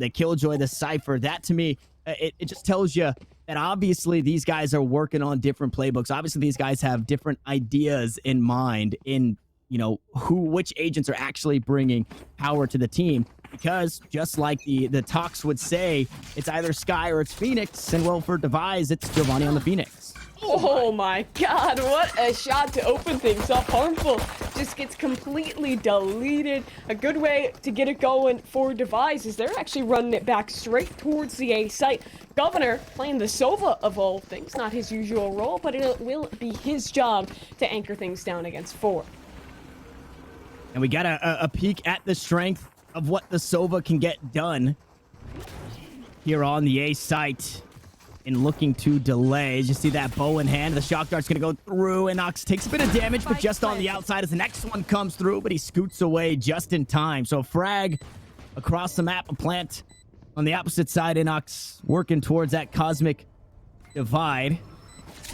the Killjoy, the Cypher. That to me, it just tells you that obviously these guys are working on different playbooks. Obviously these guys have different ideas in mind in, you know, which agents are actually bringing power to the team. Because just like the talks would say, it's either Sky or it's Phoenix. And well, for DIVIZE, it's Giovanni on the Phoenix. Oh my god, what a shot to open things up. Harmful just gets completely deleted. A good way to get it going for DIVIZE is they're actually running it back straight towards the A site. Governor playing the Sova of all things, not his usual role, but it will be his job to anchor things down against 4. And we got a peek at the strength of what the Sova can get done here on the A site. And looking to delay. As you see that bow in hand, the shock dart's gonna go through, and Ox takes a bit of damage, but just on the outside as the next one comes through, but he scoots away just in time. So frag across the map, a plant on the opposite side. Inox working towards that cosmic divide.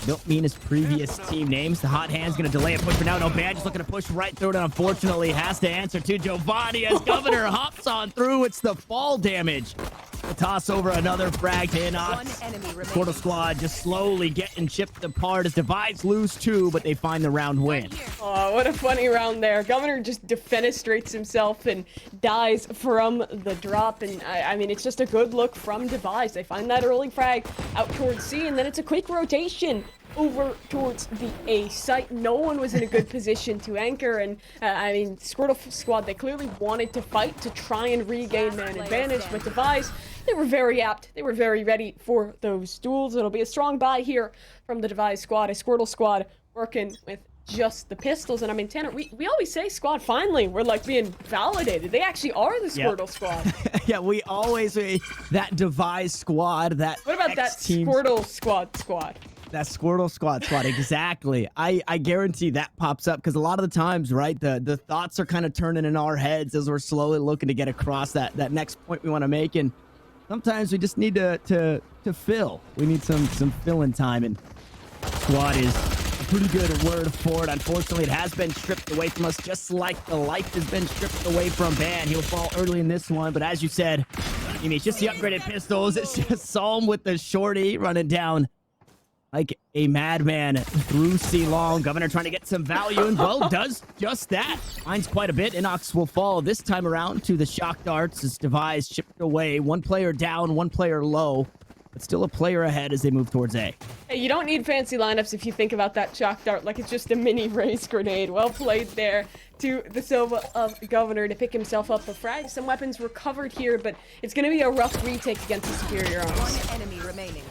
Don't mean his previous team names. The hot hand's gonna delay a push for now. No bad, just looking to push right through it, and unfortunately has to answer to Giovanni as Governor hops on through. It's the fall damage. The toss over another frag to Inox. Squirtle Squad just slowly getting chipped apart as DIVIZE lose 2, but they find the round win. Oh, what a funny round there. Governor just defenestrates himself and dies from the drop. And I mean, it's just a good look from DIVIZE. They find that early frag out towards C, and then it's a quick rotation over towards the A site. No one was in a good position to anchor, and I mean, Squirtle Squad, they clearly wanted to fight to try and regain man advantage, but DIVIZE, they were very apt. They were very ready for those duels. It'll be a strong buy here from the DIVIZE squad, a Squirtle Squad working with just the pistols. And I mean, Tanner, we always say squad, finally, we're like being validated. They actually are the Squirtle Squad. Yeah, we always say that DIVIZE squad, that what about that Squirtle Squad? That Squirtle Squad, exactly. I guarantee that pops up because a lot of the times, right, the thoughts are kind of turning in our heads as we're slowly looking to get across that next point we want to make, and sometimes we just need to fill. We need some fill-in time, and squad is a pretty good word for it. Unfortunately, it has been stripped away from us, just like the life has been stripped away from Ban. He'll fall early in this one, but as you said, I mean, it's just the upgraded pistols. It's just Psalm with the shorty running down like a madman through C-Long. Governor trying to get some value, and well, does just that. Finds quite a bit. Inox will fall this time around to the shock darts as DIVIZE chipped away. One player down, one player low, but still a player ahead as they move towards A. Hey, you don't need fancy lineups if you think about that shock dart like it's just a mini race grenade. Well played there to the Sova of Governor to pick himself up a frag. Some weapons recovered here, but it's going to be a rough retake against the superior arms. One enemy remaining.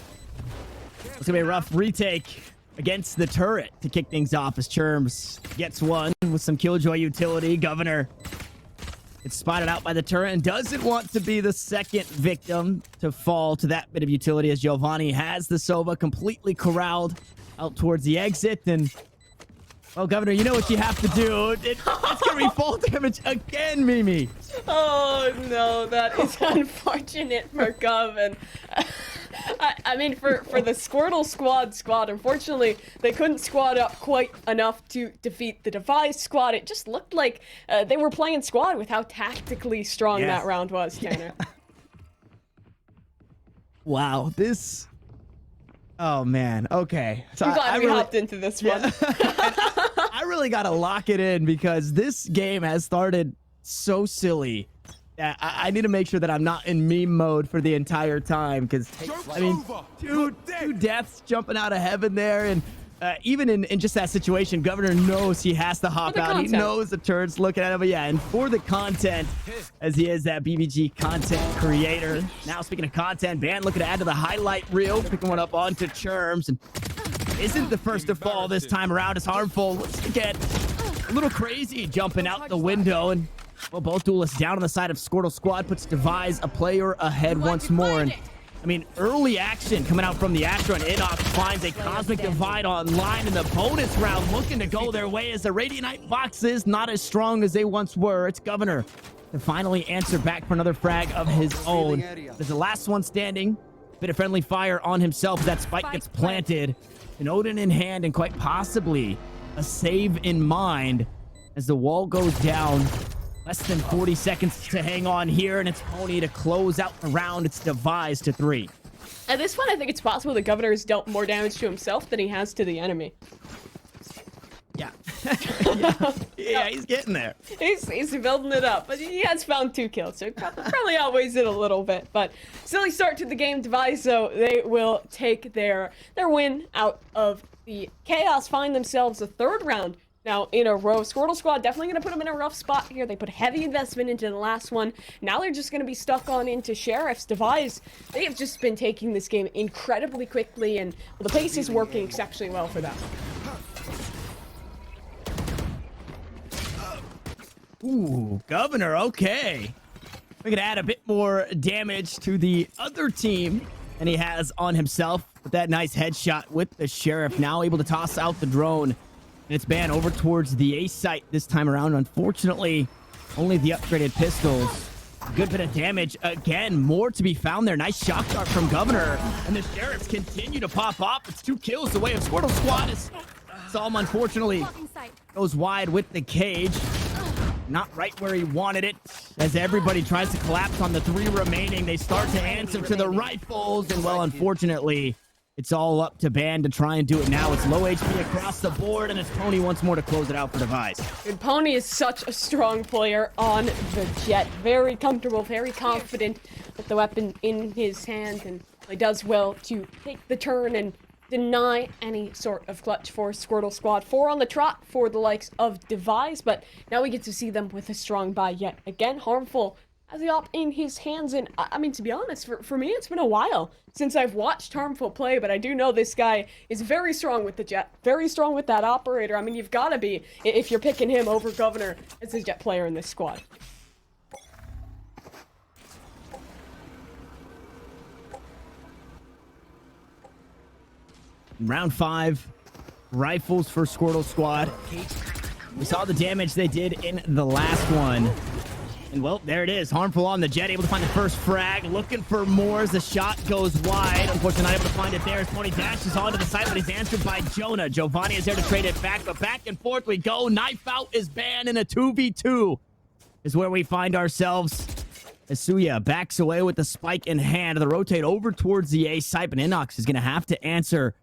It's going to be a rough retake against the turret to kick things off as Churms gets one with some Killjoy utility. Governor gets spotted out by the turret and doesn't want to be the second victim to fall to that bit of utility as Giovanni has the Sova completely corralled out towards the exit. And, well, Governor, you know what you have to do. It's going to be fall damage again, Mimi. Oh, no, that is unfortunate for Gov. I mean, for the Squirtle Squad, unfortunately, they couldn't squad up quite enough to defeat the DIVIZE squad. It just looked like they were playing squad with how tactically strong that round was, Tanner. Wow, this... Oh, man. Okay. So I'm glad we hopped into this one. I really got to lock it in because this game has started so silly. I need to make sure that I'm not in meme mode for the entire time because, I mean, two deaths jumping out of heaven there. And even in just that situation, Governor knows he has to hop out. He knows the turret's looking at him. But yeah, and for the content, as he is that BBG content creator. Now, speaking of content, Ban looking to add to the highlight reel, picking one up onto Churms. And isn't the first to fall this time around. It's Harmful. Looks to get a little crazy jumping out the window. And well, both duelists down on the side of Squirtle Squad puts DIVIZE a player ahead once more. And I mean, early action coming out from the Astra, and Inox finds a Cosmic Divide online in the bonus round, looking to go their way as the Radiant Box is not as strong as they once were. It's Governor to finally answer back for another frag of his own. There's the last one standing. Bit of friendly fire on himself. That spike gets planted. An Odin in hand and quite possibly a save in mind as the wall goes down. Less than 40 seconds to hang on here, and it's Pony to close out the round. It's DIVIZE to 3. At this point, I think it's possible the Governor has dealt more damage to himself than he has to the enemy. Yeah. yeah, he's getting there. He's building it up, but he has found 2 kills, so it probably outweighs it a little bit. But silly start to the game, DIVIZE, so they will take their win out of the chaos, find themselves a 3rd round now in a row. Squirtle Squad definitely going to put them in a rough spot here. They put heavy investment into the last one. Now they're just going to be stuck on into Sheriffs. DIVIZE, they have just been taking this game incredibly quickly, and well, the pace is working exceptionally well for them. Ooh, Governor, okay. We can add a bit more damage to the other team than he has on himself with that nice headshot with the Sheriff. Now able to toss out the drone. And it's banned over towards the A site this time around. Unfortunately, only the upgraded pistols. Good bit of damage. Again, more to be found there. Nice shock dart from Governor. And the Sheriffs continue to pop off. It's 2 kills away of Squirtle Squad. Psalm, unfortunately, goes wide with the cage. Not right where he wanted it. As everybody tries to collapse on the 3 remaining, they start to answer to the rifles. And, well, unfortunately, it's all up to Band to try and do it now. It's low HP across the board, and it's Pony once more to close it out for DIVIZE. Dude, Pony is such a strong player on the jet. Very comfortable, very confident with the weapon in his hand, and he does well to take the turn and deny any sort of clutch for Squirtle Squad. 4 on the trot for the likes of DIVIZE, but now we get to see them with a strong buy yet again. Harmful has the op in his hands, and I mean, to be honest, for me, it's been a while since I've watched Harmful play, but I do know this guy is very strong with the jet, very strong with that operator. I mean, you've got to be if you're picking him over Governor as a jet player in this squad. Round 5, rifles for Squirtle Squad. We saw the damage they did in the last one. And, well, there it is. Harmful on the jet, able to find the first frag. Looking for more as the shot goes wide. Unfortunately, not able to find it there as Pony dashes onto the side, but he's answered by Jonah. Giovanni is there to trade it back, but back and forth we go. Knife out is banned, in a 2v2 is where we find ourselves. As Suya backs away with the spike in hand. The rotate over towards the A site, but Inox is going to have to answer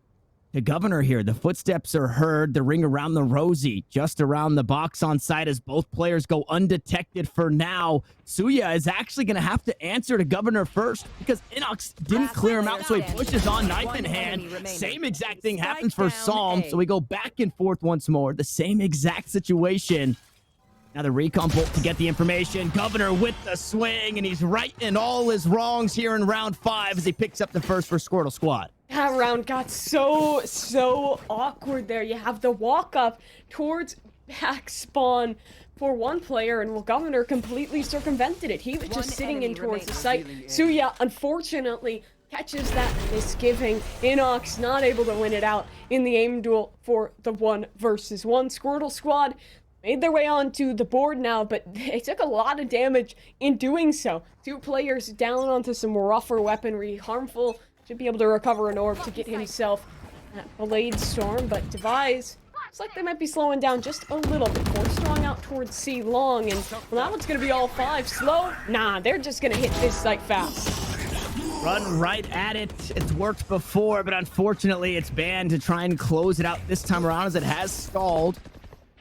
the Governor here. The footsteps are heard. The ring around the Rosie, just around the box on site as both players go undetected for now. Suya is actually going to have to answer to Governor first because Inox didn't clear him out, so he pushes on, knife in hand. Same exact thing happens for Psalm, so we go back and forth once more. The same exact situation. Now the recon bolt to get the information. Governor with the swing, and he's righting all his wrongs here in round 5 as he picks up the first for Squirtle Squad. That round got so awkward there. You have the walk up towards back spawn for one player, and well, Governor completely circumvented it. He was just sitting in towards the site. Suya, unfortunately, catches that misgiving. Inox not able to win it out in the aim duel for the 1 versus 1. Squirtle Squad made their way onto the board now, but they took a lot of damage in doing so. 2 players down onto some rougher weaponry. Harmful should be able to recover an orb to get himself that Blade Storm, but DIVIZE, looks like they might be slowing down just a little bit more. Strong out towards C long, and well, that one's gonna be all 5. Slow? Nah, they're just gonna hit this site fast. Run right at it. It's worked before, but unfortunately it's banned to try and close it out this time around as it has stalled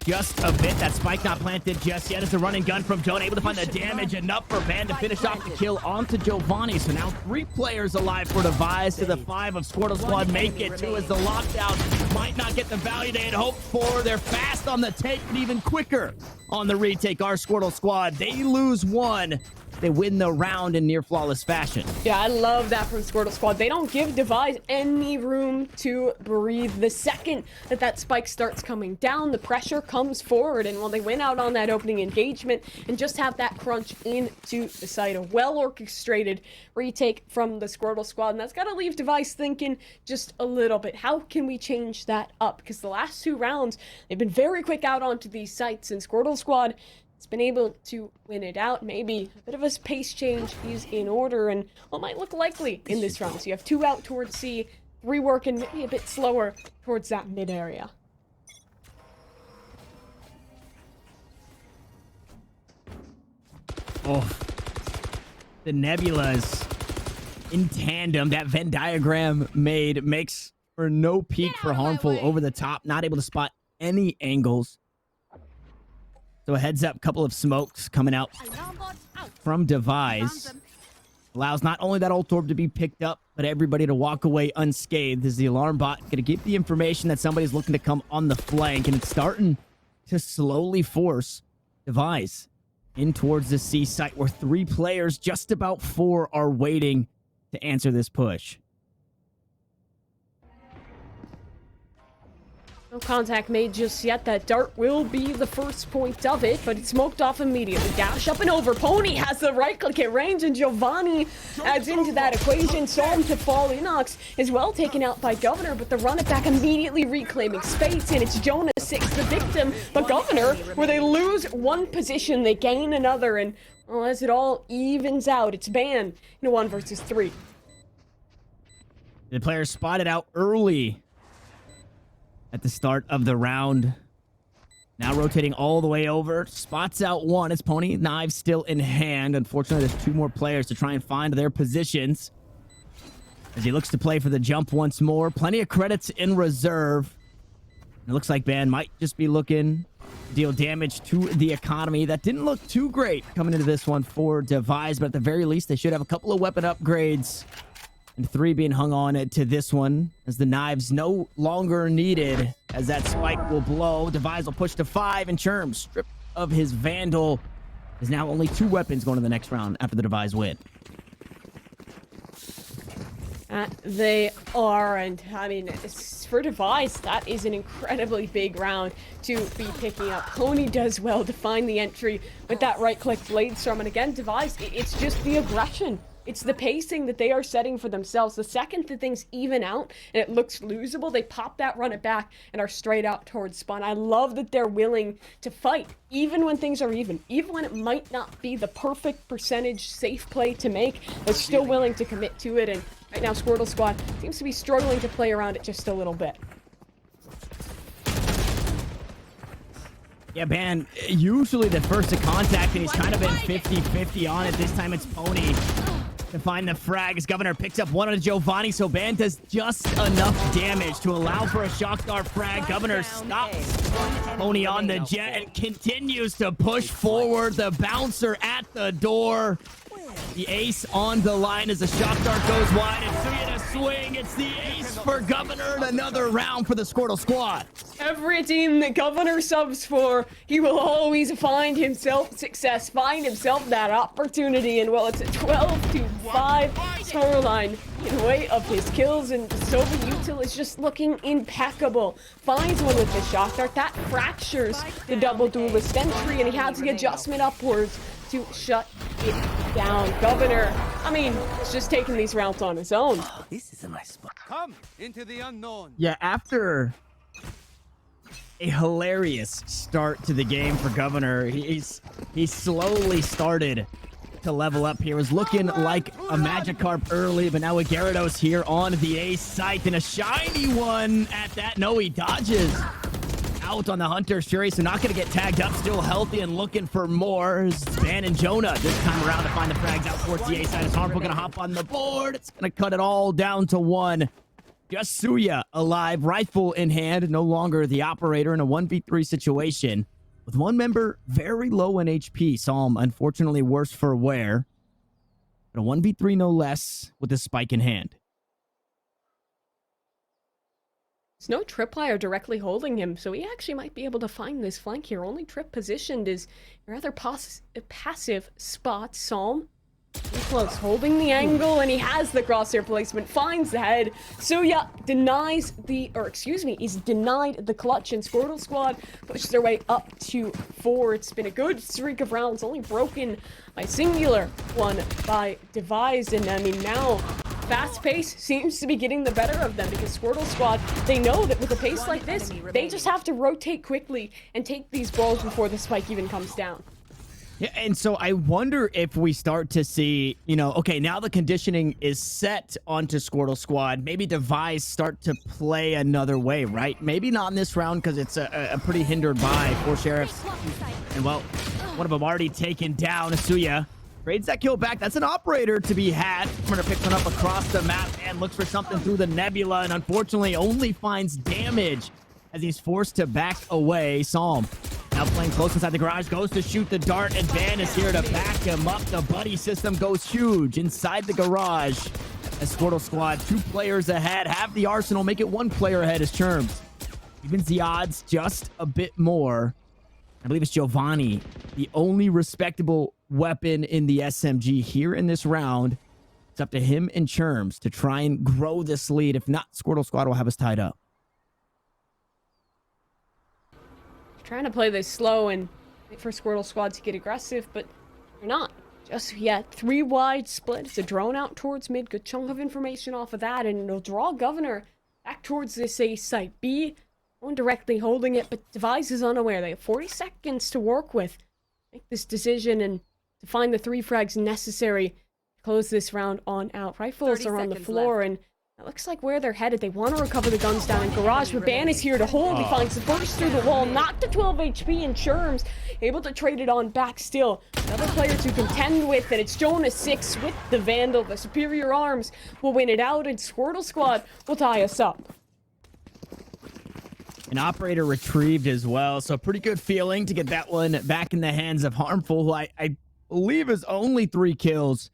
just a bit. That spike not planted just yet. It's a running gun from Jonah, able to find the damage enough for Band to finish off the kill onto Giovanni. So now 3 players alive for DIVIZE to the 5 of Squirtle Squad. Make it 2 as the lockdown might not get the value they had hoped for. They're fast on the take, but even quicker on the retake. Our Squirtle Squad, they lose 1. They win the round in near flawless fashion. Yeah, I love that from Squirtle Squad. They don't give DIVIZE any room to breathe. The second that spike starts coming down, the pressure comes forward, and well, they win out on that opening engagement and just have that crunch into the site. A well-orchestrated retake from the Squirtle Squad, and that's got to leave DIVIZE thinking just a little bit. How can we change that up? Because the last 2 rounds, they've been very quick out onto these sites, and Squirtle Squad has been able to win it out. Maybe a bit of a pace change is in order, and what might look likely in this round. So you have 2 out towards C, 3 working maybe a bit slower towards that mid area. Oh, the nebulas in tandem. That Venn diagram makes for no peek for Harmful over the top. Not able to spot any angles. So a heads up, couple of smokes coming out from DIVIZE. Allows not only that ult orb to be picked up, but everybody to walk away unscathed. As the alarm bot going to give the information that somebody's looking to come on the flank, and it's starting to slowly force DIVIZE in towards the C site, where 3 players, just about 4, are waiting to answer this push. No contact made just yet. That dart will be the first point of it, but it's smoked off immediately. Dash up and over. Pony has the right click at range, and Giovanni adds into that equation. Psalm to fall. Inox is well taken out by Governor, but the run it back immediately reclaiming space, and it's Jonah 6, the victim. But Governor, where they lose one position, they gain another, and well, as it all evens out, it's Ban in a 1 versus 3. The player spotted out early at the start of the round. Now rotating all the way over. Spots out one. It's Pony. Knives still in hand. Unfortunately, there's 2 more players to try and find their positions as he looks to play for the jump once more. Plenty of credits in reserve. It looks like Ban might just be looking to deal damage to the economy. That didn't look too great coming into this one for DIVIZE, but at the very least, they should have a couple of weapon upgrades. And 3 being hung on to this one, as the knives no longer needed, as that spike will blow. DIVIZE will push to 5, and Churm, stripped of his Vandal, is now only 2 weapons going to the next round after the DIVIZE win. They are, and I mean, for DIVIZE, that is an incredibly big round to be picking up. Pony does well to find the entry with that right-click blade storm, and again, DIVIZE, it's just the aggression. It's the pacing that they are setting for themselves. The second that things even out and it looks losable, they pop that, run it back, and are straight out towards spawn. I love that they're willing to fight, even when things are even when it might not be the perfect percentage safe play to make. They're still willing to commit to it, and right now Squirtle Squad seems to be struggling to play around it just a little bit. Yeah, Ban, usually the first to contact, and he's kind of been 50-50 on it. This time it's Pony to find the frag, as Governor picks up one on Giovanni, so Ban does just enough damage to allow for a shock dart frag. Governor stops Pony on the jet and continues to push forward. The bouncer at the door. The ace on the line as the shock dart goes wide, and Suya to swing. It's the ace for Governor, and another round for the Squirtle Squad. Every team that Governor subs for, he will always find himself success, find himself that opportunity, and well, it's a 12-5 scoreline in way of his kills, and Sova Util is just looking impeccable. Finds one with the shock dart. That fractures the double duelist entry, and he has the adjustment upwards to shut it down. Governor, I mean, he's just taking these rounds on his own. Oh, this is a nice spot. Come into the unknown. Yeah, after a hilarious start to the game for Governor, he slowly started to level up here. Was looking like a Magikarp early, but now with Gyarados here on the ace site, and a shiny one at that. No, he dodges out on the Hunter's Fury, so not going to get tagged up. Still healthy and looking for more. Ban and Jonah this time around to find the frags out towards the A side. Is Harmful going to hop on the board? It's going to cut it all down to 1. Just Suya alive, rifle in hand, no longer the operator in a 1v3 situation. With one member very low in HP, Psalm unfortunately worse for wear. But a 1v3 no less with a spike in hand. There's no tripwire directly holding him, so he actually might be able to find this flank here. Only trip positioned is a rather passive spot. Psalm close, holding the angle, and he has the crosshair placement, finds the head. Suya denies is denied the clutch, and Squirtle Squad pushes their way up to 4. It's been a good streak of rounds, only broken by singular one by DIVIZE, and I mean now fast pace seems to be getting the better of them, because Squirtle Squad, they know that with a pace like this, they just have to rotate quickly and take these balls before the spike even comes down. Yeah, and so I wonder if we start to see, okay, now the conditioning is set onto Squirtle Squad. Maybe DIVIZE start to play another way, right? Maybe not in this round, because it's a pretty hindered by 4 sheriffs. And well, one of them already taken down. Asuya Trades that kill back. That's an operator to be had. Turner picks one up across the map and looks for something through the nebula, and unfortunately only finds damage as he's forced to back away. Psalm now playing close inside the garage, goes to shoot the dart, and Van is here to back him up. The buddy system goes huge inside the garage as Squirtle Squad, 2 players ahead, have the arsenal, make it 1 player ahead as Churms evens the odds just a bit more. I believe it's Giovanni, the only respectable weapon in the SMG here in this round. It's up to him and Churms to try and grow this lead. If not, Squirtle Squad will have us tied up. Trying to play this slow and wait for Squirtle Squad to get aggressive, but they're not just yet. 3 wide split. It's a drone out towards mid. Good chunk of information off of that, and it'll draw Governor back towards this A site. B going directly holding it, but DIVIZE is unaware. They have 40 seconds to work with. Make this decision and to find the 3 frags necessary to close this round on out. Rifles are on the floor, and it looks like where they're headed. They want to recover the guns down in garage, but Ban is here to hold. He finds the burst through the wall, knocked to 12 HP, and Churms able to trade it on back still. Another player to contend with, and it's Jonas 6 with the Vandal. The superior arms will win it out, and Squirtle Squad will tie us up. An operator retrieved as well, so pretty good feeling to get that one back in the hands of Harmful, who I believe his only 3 kills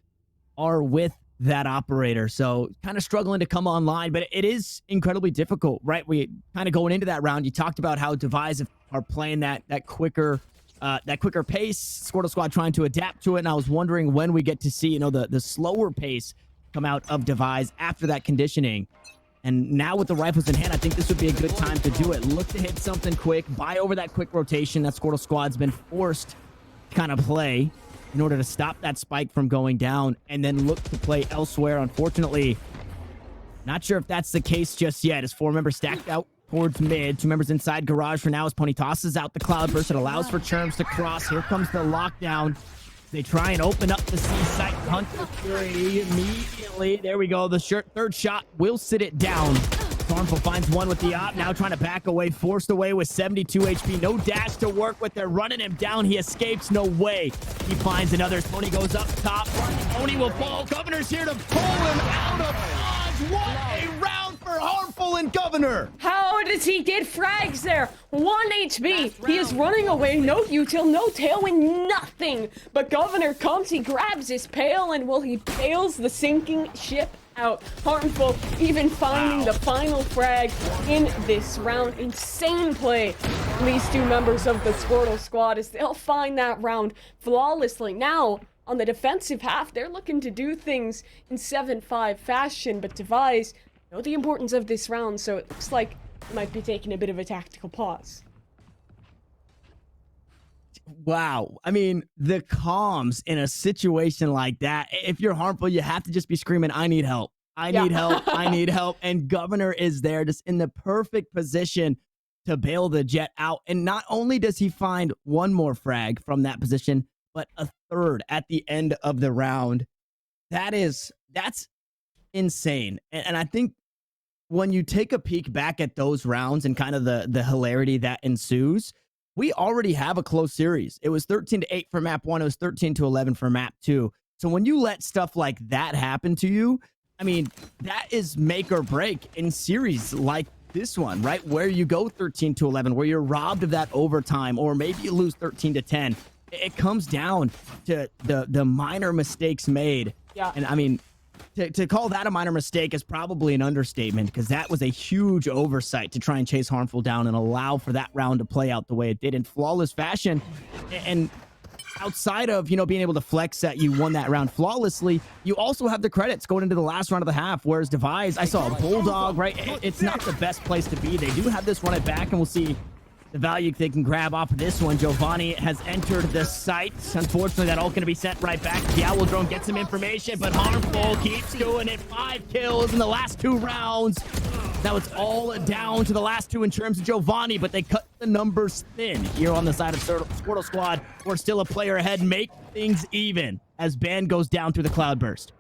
are with that operator. So kind of struggling to come online, but it is incredibly difficult, right? We kind of going into that round, you talked about how DIVIZE are playing that quicker pace. Squirtle Squad trying to adapt to it, and I was wondering when we get to see, you know, the slower pace come out of DIVIZE after that conditioning. And now with the rifles in hand, I think this would be a good time to do it. Look to hit something quick, buy over that quick rotation that Squirtle Squad's been forced to kind of play in order to stop that spike from going down, and then look to play elsewhere. Unfortunately, not sure if that's the case just yet, as 4 members stacked out towards mid, 2 members inside garage for now as Pony tosses out the cloudburst. It allows for Churms to cross. Here comes the lockdown. They try and open up the C site. Hunter Fury immediately. There we go. The 3rd shot will sit it down. Harmful finds one with the op. Now trying to back away. Forced away with 72 HP. No dash to work with. They're running him down. He escapes. No way. He finds another. Pony goes up top. Pony will fall. Governor's here to pull him out of dodge. What a round for Harmful and Governor. How does he get frags there? 1 HP. He is running away. No util, no tailwind, nothing. But Governor comes, he grabs his pail, and well, he pails the sinking ship out. Harmful even finding the final frag in this round. Insane play. These 2 members of the Squirtle Squad as they'll find that round flawlessly. Now, on the defensive half, they're looking to do things in 7-5 fashion, but DIVIZE know the importance of this round, so it looks like they might be taking a bit of a tactical pause. Wow. I mean, the comms in a situation like that, if you're Harmful, you have to just be screaming, I need help. I need help. I need help. And Governor is there just in the perfect position to bail the jet out. And not only does he find 1 more frag from that position, but a 3rd at the end of the round. That's insane. And I think when you take a peek back at those rounds and kind of the hilarity that ensues, we already have a close series. It was 13-8 for map 1. It was 13-11 for map 2. So when you let stuff like that happen to you, I mean, that is make or break in series like this one, right? Where you go 13-11, where you're robbed of that overtime, or maybe you lose 13-10. It comes down to the minor mistakes made. Yeah. And I mean, to call that a minor mistake is probably an understatement, because that was a huge oversight to try and chase Harmful down and allow for that round to play out the way it did in flawless fashion. And outside of, you know, being able to flex that you won that round flawlessly, you also have the credits going into the last round of the half, whereas DIVIZE, I saw a Bulldog, right? It's not the best place to be. They do have this run it back, and we'll see the value they can grab off of this one. Giovanni has entered the site. Unfortunately, that all going to be sent right back. The Owl Drone gets some information, but Harmful keeps doing it. 5 kills in the last 2 rounds. Now it's all down to the last 2 in terms of Giovanni, but they cut the numbers thin here on the side of Squirtle Squad. We're still a player ahead. Make things even as Ban goes down through the cloudburst.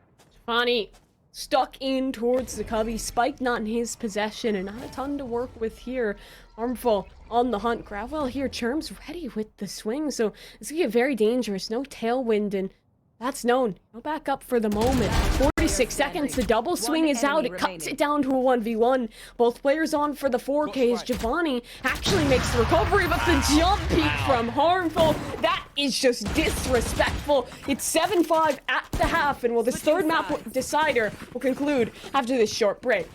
Giovanni stuck in towards the Cubby. Spike not in his possession, and not a ton to work with here. Harmful on the hunt. Gravwell here. Churms ready with the swing, so it's gonna get very dangerous. No tailwind, and That's known. No backup for the moment. 46 seconds, the double swing is out. It cuts it down to a 1v1. Both players on for the 4K as Giovanni actually makes the recovery, but the jump peek from Harmful, that is just disrespectful. It's 7-5 at the half, and this third map decider will conclude after this short break.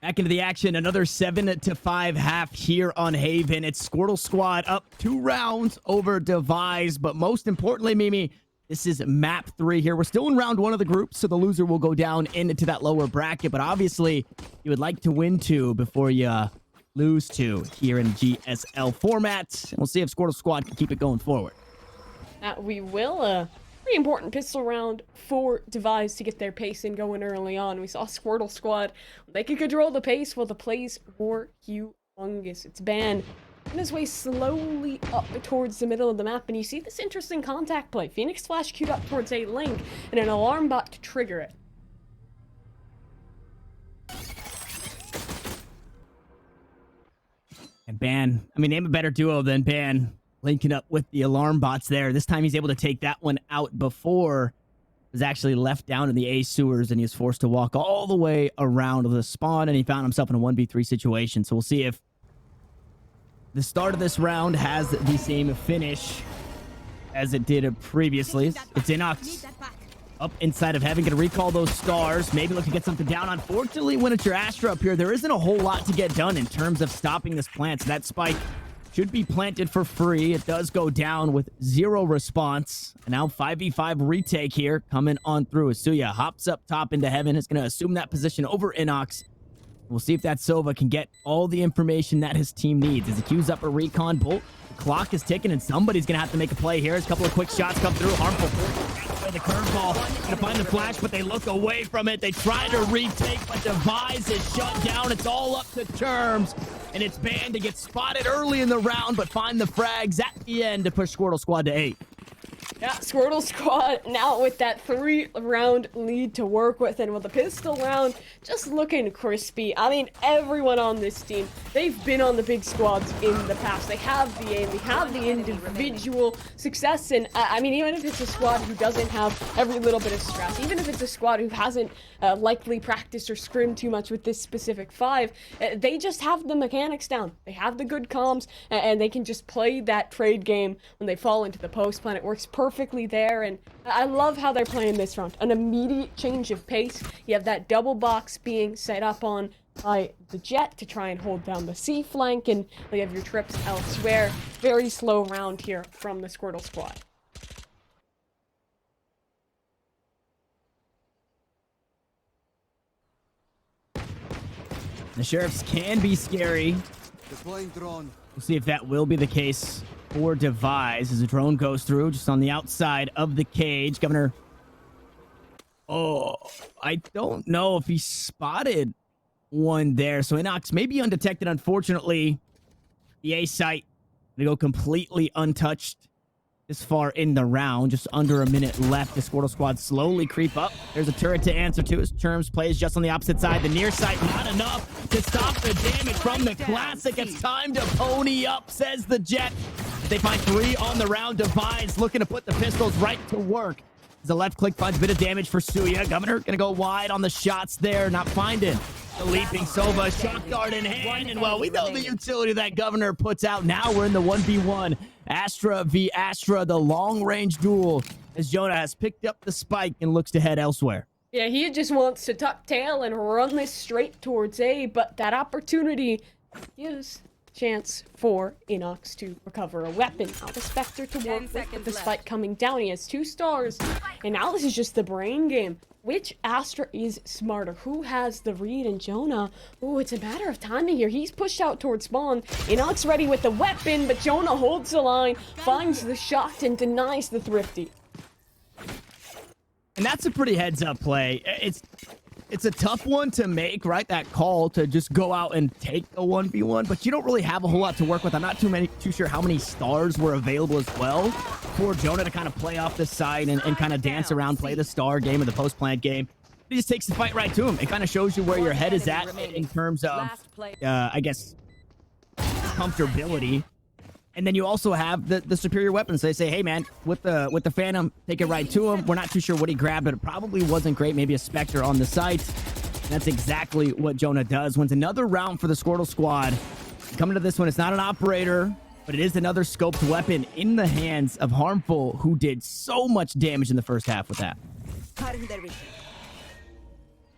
Back into the action, another 7-5 half here on Haven. It's Squirtle Squad up 2 rounds over DIVIZE, but most importantly, Mimi, this is map 3 here. We're still in round 1 of the group, so the loser will go down into that lower bracket, but obviously, you would like to win 2 before you lose 2 here in GSL format. And we'll see if Squirtle Squad can keep it going forward. We will. Pretty important pistol round for DIVIZE to get their pace in going early on. We saw Squirtle Squad. They could control the pace while the plays were humongous. It's Ban on his way slowly up towards the middle of the map, and you see this interesting contact play. Phoenix Flash queued up towards a link and an alarm bot to trigger it. And Ban, I mean, name a better duo than Ban. Linking up with the alarm bots there. This time he's able to take that one out before it was actually left down in the A sewers, and he was forced to walk all the way around the spawn, and he found himself in a 1v3 situation. So we'll see if the start of this round has the same finish as it did previously. It's Inox up inside of Heaven, gonna recall those stars, maybe look to get something down. Unfortunately, when it's your Astra up here, there isn't a whole lot to get done in terms of stopping this plant. So that spike should be planted for free. It does go down with 0 response. And now 5v5 retake here coming on through. Asuya hops up top into Heaven. Is going to assume that position over Inox. We'll see if that Sova can get all the information that his team needs. As he queues up a recon bolt, the clock is ticking, and somebody's going to have to make a play here. As a couple of quick shots come through. Harmful. The curveball. Going to find the flash, but they look away from it. They try to retake, but DIVIZE is shut down. It's all up to terms. And it's Ban to get spotted early in the round, but find the frags at the end to push Squirtle Squad to 8. Yeah, Squirtle Squad now with that 3-round lead to work with, and with the pistol round just looking crispy. I mean, everyone on this team, they've been on the big squads in the past. They have the aim, they have the individual success, and I mean, even if it's a squad who doesn't have every little bit of stress, even if it's a squad who hasn't likely practiced or scrimmed too much with this specific 5, they just have the mechanics down. They have the good comms, and they can just play that trade game when they fall into the post plan. It works perfectly there, and I love how they're playing this round. An immediate change of pace. You have that double box being set up on by the Jet to try and hold down the C flank, and you have your trips elsewhere. Very slow round here from the Squirtle Squad. The sheriffs can be scary. Deploying drone. We'll see if that will be the case for DIVIZE as a drone goes through just on the outside of the cage. Governor. Oh, I don't know if he spotted one there. So Inox may be undetected. Unfortunately, the A site going to go completely untouched this far in the round. Just under a minute left. The Squirtle Squad slowly creep up. There's a turret to answer to as Terms plays just on the opposite side. The near side, not enough to stop the damage from the Classic. It's time to pony up, says the Jet. They find 3 on the round. DIVIZE looking to put the pistols right to work. The left click finds a bit of damage for Suya. Governor gonna go wide on the shots there, not finding the leaping Sova. Shot guard in hand, and well, we know the utility that Governor puts out. Now we're in the 1v1. Astra v Astra, the long-range duel, as Jonah has picked up the spike and looks to head elsewhere. Yeah, he just wants to tuck tail and run this straight towards A, but that opportunity is chance for Inox to recover a weapon. Now the Spectre to work with the spike coming down. He has 2 stars, and now this is just the brain game. Which Astra is smarter? Who has the read? And Jonah, oh, it's a matter of timing here. He's pushed out towards spawn. Inox ready with the weapon, but Jonah holds the line, finds the shot, and denies the thrifty. And that's a pretty heads-up play. It's a tough one to make, right? That call to just go out and take a 1v1, but you don't really have a whole lot to work with. I'm not too sure how many stars were available as well for Jonah to kind of play off the side and kind of dance around, play the star game or the post-plant game. He just takes the fight right to him. It kind of shows you where your head is at in terms of, I guess, comfortability. And then you also have the superior weapons. They say, hey, man, with the Phantom, take it right to him. We're not too sure what he grabbed, but it probably wasn't great. Maybe a Spectre on the site. And that's exactly what Jonah does. Wins another round for the Squirtle Squad. Coming to this one, it's not an operator, but it is another scoped weapon in the hands of Harmful, who did so much damage in the first half with that.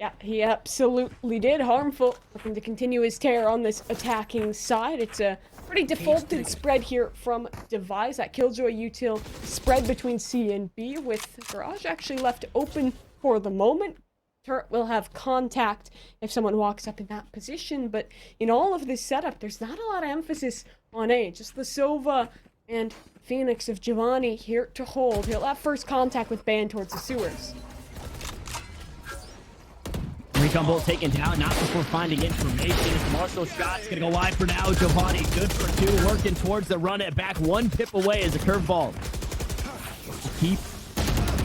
Yeah, he absolutely did. Harmful looking to continue his tear on this attacking side. It's a pretty defaulted spread here from DIVIZE. That Killjoy util spread between C and B, with Garage actually left open for the moment. Turret will have contact if someone walks up in that position, but in all of this setup, there's not a lot of emphasis on A. Just the Sova and Phoenix of Giovanni here to hold. He'll have first contact with Ban towards the sewers. Recon bolt taken down, not before finding information. Marshall shot's gonna go wide for now. Giovanni good for 2, working towards the run it back. 1 pip away as a curveball. Keep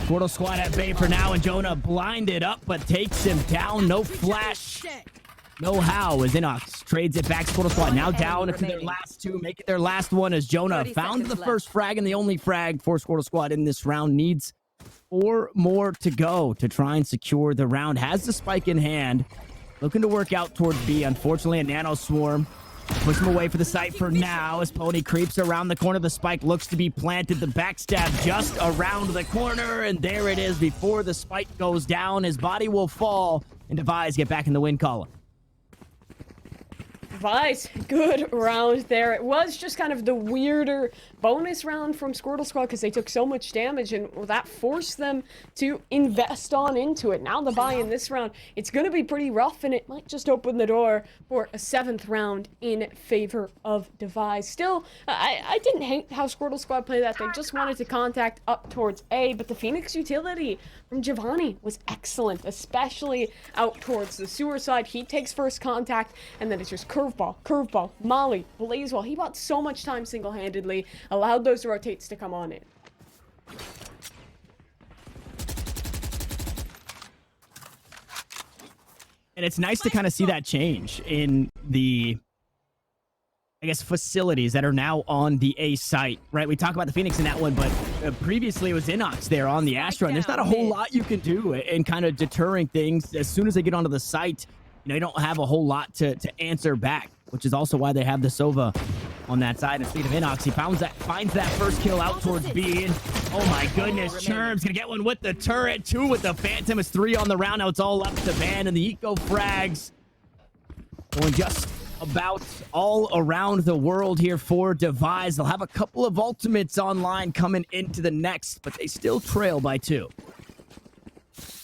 Squirtle Squad at bay for now, and Jonah blinded up, but takes him down. No flash, no how, as Inox trades it back. Squirtle Squad now down to their last 2, make it their last one, as Jonah found the first frag and the only frag for Squirtle Squad in this round. Needs 4 more to go to try and secure the round. Has the spike in hand. Looking to work out towards B. Unfortunately, a nano swarm. Push him away for the site for now as Pony creeps around the corner. The spike looks to be planted. The backstab just around the corner. And there it is before the spike goes down. His body will fall. And DIVIZE get back in the win column. DIVIZE, good round there. It was just kind of the weirder bonus round from Squirtle Squad because they took so much damage, and that forced them to invest on into it. Now the buy in this round, it's going to be pretty rough, and it might just open the door for a 7th round in favor of DIVIZE. Still, I didn't hate how Squirtle Squad played that. They just wanted to contact up towards A, but the Phoenix utility from Giovanni was excellent, especially out towards the sewer side. He takes first contact, and then it's just curveball, molly, blazewall. He bought so much time single-handedly, allowed those rotates to come on in. And it's nice to kind of see that change in the, I guess, facilities that are now on the A site, right? We talk about the Phoenix in that one, but previously it was Inox there on the Astra, and there's not a whole lot you can do in kind of deterring things. As soon as they get onto the site, you know, you don't have a whole lot to answer back, which is also why they have the Sova on that side. And speaking of Inox, he finds that first kill out towards B. And oh my goodness, Churm's gonna get one with the turret, 2 with the Phantom. It's 3 on the round. Now it's all up to Ban, and the eco frags going just about all around the world here for DIVIZE. They'll have a couple of ultimates online coming into the next, but they still trail by 2.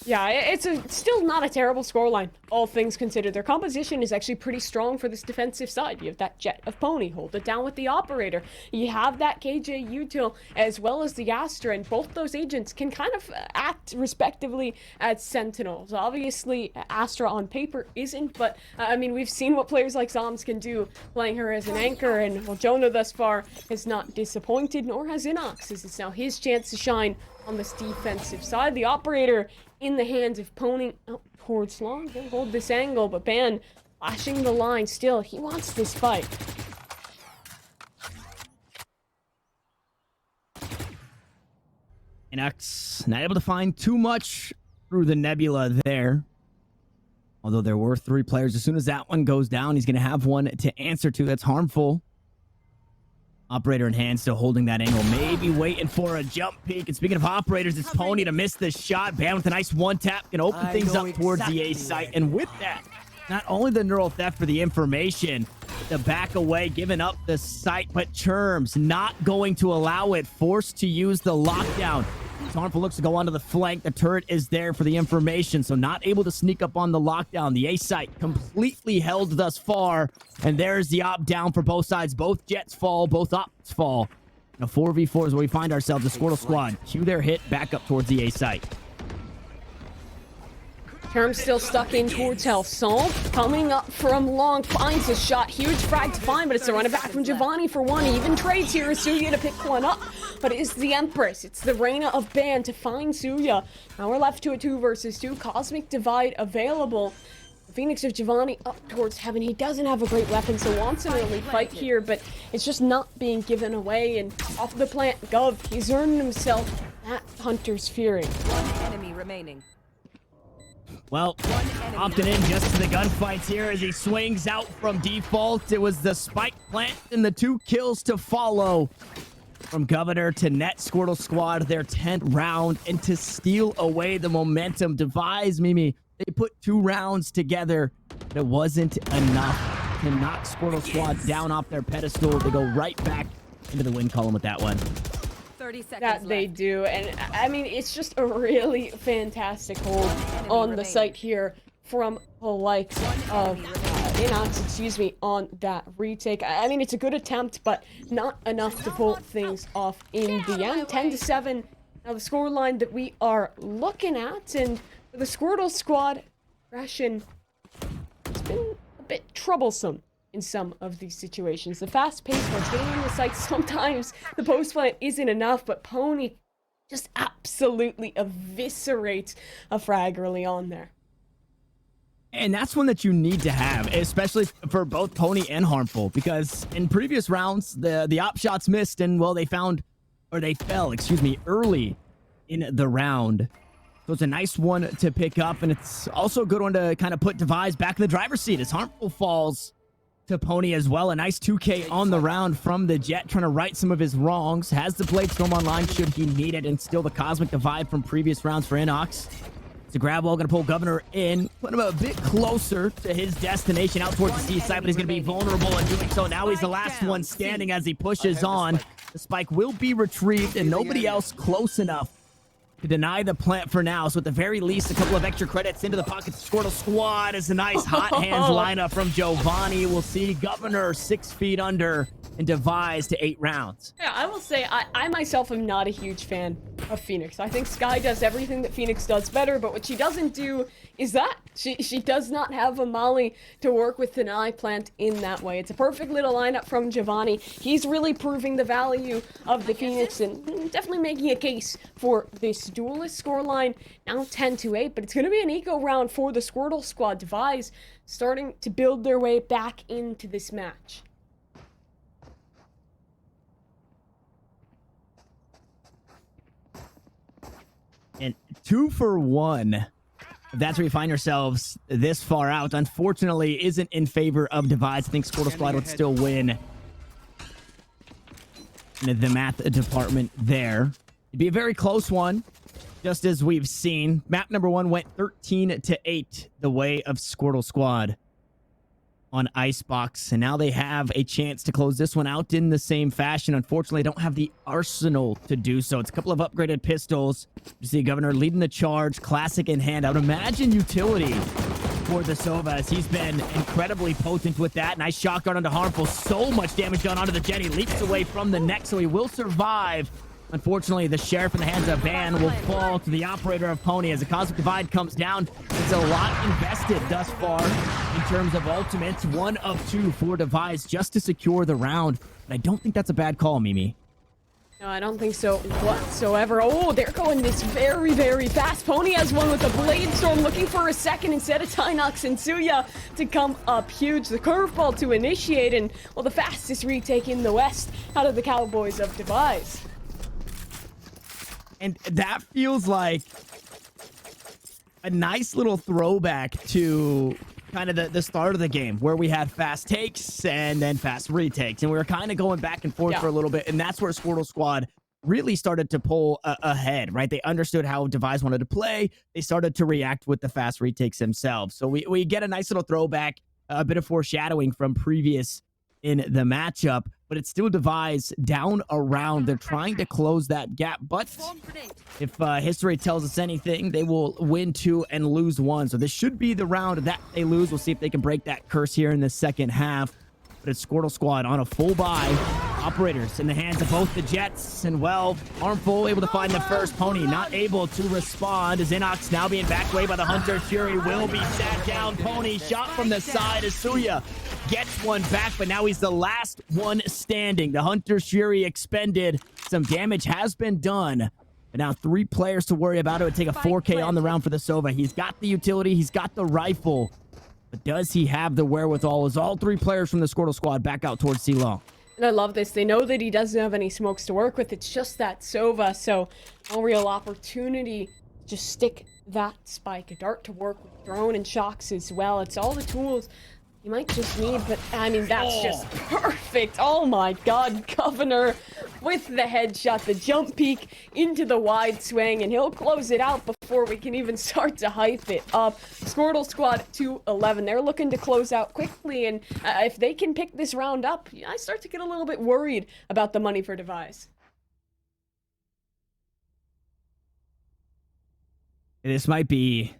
Yeah, it's still not a terrible scoreline, all things considered. Their composition is actually pretty strong for this defensive side. You have that Jet of Pony, hold it down with the Operator. You have that KJ Util, as well as the Astra, and both those agents can kind of act respectively as Sentinels. Obviously, Astra on paper isn't, but I mean, we've seen what players like Zoms can do playing her as an anchor, and well, Jonah thus far has not disappointed, nor has Inox, as it's now his chance to shine on this defensive side. The Operator in the hands of Pony out towards Long. They hold this angle, but Ban flashing the line still. He wants this fight. Inox not able to find too much through the nebula there. Although there were 3 players. As soon as that one goes down, he's going to have one to answer to. That's harmful. Operator in hand, still holding that angle. Maybe waiting for a jump peek. And speaking of operators, it's Pony to miss the shot. Ban with a nice one tap. Can open things up towards the A site. And with that, not only the neural theft for the information, the back away, giving up the site, but Churms not going to allow it. Forced to use the lockdown. Harmful looks to go onto the flank. The turret is there for the information, so not able to sneak up on the lockdown. The A site completely held thus far, and there's the op down for both sides. Both Jets fall, both ops fall. In a 4v4 is where we find ourselves. The Squirtle Squad cue their hit back up towards the A site. Term's still stuck in towards Health. Sol coming up from Long, finds a shot. Huge frag to find, but it's a run it back from Giovanni for one. He even trades here as Suya to pick one up, but it's the Empress. It's the Reina of Ban to find Suya. Now we're left to a 2 versus 2. Cosmic Divide available. Phoenix of Giovanni up towards Heaven. He doesn't have a great weapon, so wants an early fight here, but it's just not being given away. And off the plant, Gov, he's earned himself that Hunter's Fury. One enemy remaining. Well, opting in just to the gunfights here as he swings out from default. It was the spike plant and the 2 kills to follow from Governor to Net Squirtle Squad, their 10th round, and to steal away the momentum. DIVIZE, Mimi, they put 2 rounds together, but it wasn't enough to knock Squirtle Squad down off their pedestal. They go right back into the win column with that one. 30 seconds That they left. do, and I mean, it's just a really fantastic hold on the site here from the likes of Inox, excuse me, on that retake. I mean, it's a good attempt, but not enough to pull things off in the end. 10-7, now the scoreline that we are looking at, and for the Squirtle Squad, aggression has been a bit troublesome in some of these situations. The fast pace while staying in the site, sometimes the post plant isn't enough, but Pony just absolutely eviscerates a frag early on there. And that's one that you need to have, especially for both Pony and Harmful, because in previous rounds, the op shots missed, and well, they fell, excuse me, early in the round. So it's a nice one to pick up, and it's also a good one to kind of put DIVIZE back in the driver's seat as Harmful falls to Pony as well. A nice 2K on the round from the Jet, trying to right some of his wrongs. Has the Blade Storm online should he need it, and still the Cosmic Divide from previous rounds for Inox. It's a grab wall, gonna pull Governor in, put him a bit closer to his destination out towards the C side, but he's gonna be vulnerable in doing so. Now he's the last one standing as he pushes on. The spike will be retrieved, and nobody else close enough to deny the plant for now. So at the very least, a couple of extra credits into the pockets of Squirtle Squad as a nice hot hands lineup from Giovanni. We'll see Governor 6 feet under and DIVIZE to 8 rounds. Yeah, I will say, I myself am not a huge fan of Phoenix. I think Skye does everything that Phoenix does better, but what she doesn't do is that. She does not have a Molly to work with an eye plant in that way. It's a perfect little lineup from Giovanni. He's really proving the value of the Phoenix and definitely making a case for this duelist scoreline. Now 10-8, but it's going to be an eco round for the Squirtle Squad. DIVIZE starting to build their way back into this match. And 2 for 1. That's where we find ourselves this far out. Unfortunately, isn't in favor of DIVIZE. I think Squirtle Squad would still win in the math department there. It'd be a very close one, just as we've seen. Map number 1 went 13-8 the way of Squirtle Squad. on Icebox, and now they have a chance to close this one out in the same fashion. Unfortunately, don't have the arsenal to do so. It's a couple of upgraded pistols. You see Governor leading the charge, classic in hand. I would imagine utility for the Sova, as he's been incredibly potent with that. Nice shotgun onto Harmful. So much damage done onto the jet. He leaps away from the neck, so he will survive. Unfortunately, the sheriff in the hands of Van will fall to the operator of Pony as the Cosmic Divide comes down. It's a lot invested thus far in terms of ultimates. 1 of 2 for DIVIZE just to secure the round. But I don't think that's a bad call, Mimi. No, I don't think so whatsoever. Oh, they're going this very, very fast. Pony has one with the Blade Storm, looking for a second instead of Tynox and Suya to come up huge. The curveball to initiate, and, well, the fastest retake in the West out of the Cowboys of DIVIZE. And that feels like a nice little throwback to kind of the start of the game, where we had fast takes and then fast retakes, and we were kind of going back and forth for a little bit, and that's where Squirtle Squad really started to pull ahead, right? They understood how DIVIZE wanted to play. They started to react with the fast retakes themselves. So we get a nice little throwback, a bit of foreshadowing from previous in the matchup, but it's still DIVIZE down a round. They're trying to close that gap, but if history tells us anything, they will win 2 and lose 1. So this should be the round that they lose. We'll see if they can break that curse here in the second half. But it's Squirtle Squad on a full buy. Operators in the hands of both the Jets, and, well, Harmful able to find the first. Pony not able to respond as Inox now being backed away by the Hunter. Fury will be sat down. Pony shot from the side as Suya gets one back, but now he's the last one standing. The Hunter's Fury expended. Some damage has been done. But now 3 players to worry about. It would take a 4K on the round for the Sova. He's got the utility. He's got the rifle. But does he have the wherewithal? As all 3 players from the Squirtle Squad back out towards C-Long. And I love this. They know that he doesn't have any smokes to work with. It's just that Sova, so no real opportunity to just stick that spike. A dart to work with, drone and shocks as well. It's all the tools you might just need, but I mean, that's just perfect. Oh my god, Governor with the headshot, the jump peek into the wide swing, and he'll close it out before we can even start to hype it up. Squirtle Squad 2-11. They're looking to close out quickly, and if they can pick this round up, I start to get a little bit worried about the money for DIVIZE. This might be...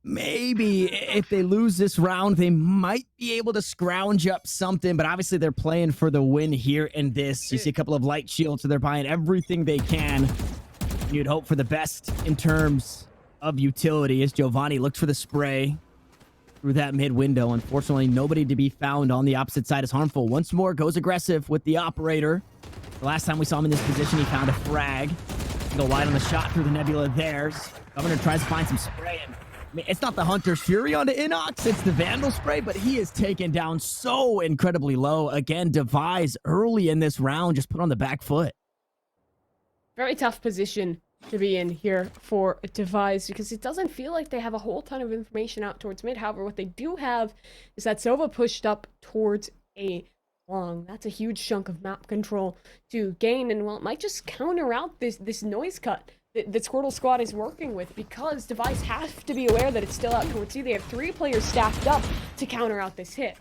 Maybe if they lose this round, they might be able to scrounge up something, but obviously they're playing for the win here in this. You see a couple of light shields, so they're buying everything they can. You'd hope for the best in terms of utility as Giovanni looks for the spray through that mid window. Unfortunately, nobody to be found on the opposite side. Is Harmful once more goes aggressive with the operator. The last time we saw him in this position, he found a frag. Go wide on the shot through the nebula there. Governor tries to find some spray, and I mean, it's not the Hunter's Fury onto Inox, it's the Vandal spray, but he is taken down so incredibly low. Again, DIVIZE early in this round just put on the back foot. Very tough position to be in here for DIVIZE, because it doesn't feel like they have a whole ton of information out towards mid. However, what they do have is that Sova pushed up towards A long. That's a huge chunk of map control to gain, and, well, it might just counter out this noise cut that Squirtle Squad is working with, because DIVIZE have to be aware that it's still out towards C. They have 3 players stacked up to counter out this hit.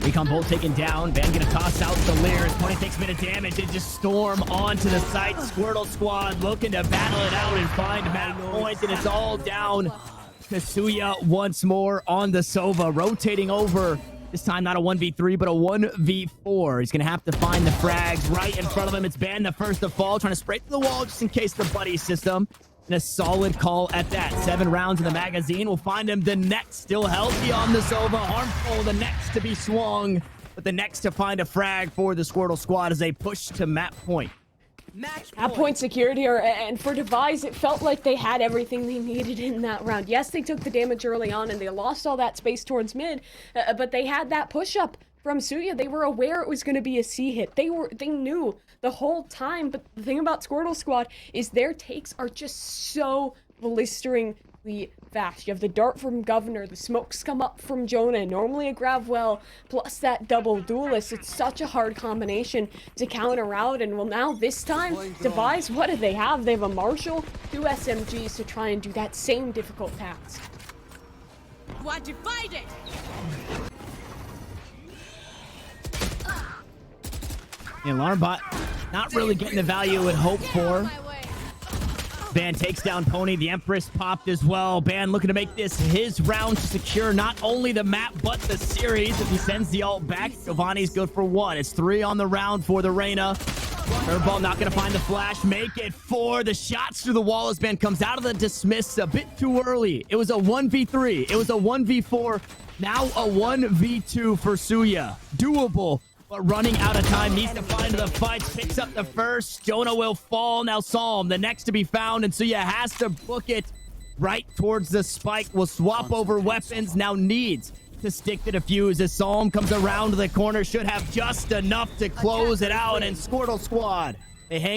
Recon Bolt taken down. Van gonna toss out the Lear. 26 minute damage and just storm onto the site. Squirtle Squad looking to battle it out and find map point, and it's all down to Suya once more on the Sova, rotating over. This time not a 1v3, but a 1v4. He's going to have to find the frags right in front of him. It's Ban, the first to fall, trying to spray through the wall just in case the buddy system. And a solid call at that. 7 rounds in the magazine. We'll find him the next, still healthy on the Sova. Harmful, the next to be swung, but the next to find a frag for the Squirtle Squad as they push to map point. Map point secured here, and for DIVIZE, it felt like they had everything they needed in that round. Yes, they took the damage early on, and they lost all that space towards mid, but they had that push-up from Suya. They were aware it was going to be a C hit. They knew the whole time, but the thing about Squirtle Squad is their takes are just so blisteringly fast. You have the dart from Governor, the smokes come up from Jonah, normally a Gravwell, plus that double duelist. It's such a hard combination to counter out, and, well, now this time, DIVIZE, what do they have? They have a Marshal, 2 SMGs to try and do that same difficult task. Squad divided. And Alarmbot not really getting the value it would hope for. Ban takes down Pony. The Empress popped as well. Ban looking to make this his round to secure not only the map, but the series. If he sends the ult back, Giovanni's good for 1. It's 3 on the round for the Reyna. Curveball not going to find the flash. Make it 4. The shots through the wall as Ban comes out of the dismiss a bit too early. It was a 1v3. It was a 1v4. Now a 1v2 for Suya. Doable. But running out of time, needs to find the fights, picks up the first. Jonah will fall. Now Psalm, the next to be found, and Suya has to book it right towards the spike. Will swap over weapons, now needs to stick the defuse as Psalm comes around the corner. Should have just enough to close it out, and Squirtle Squad, they hang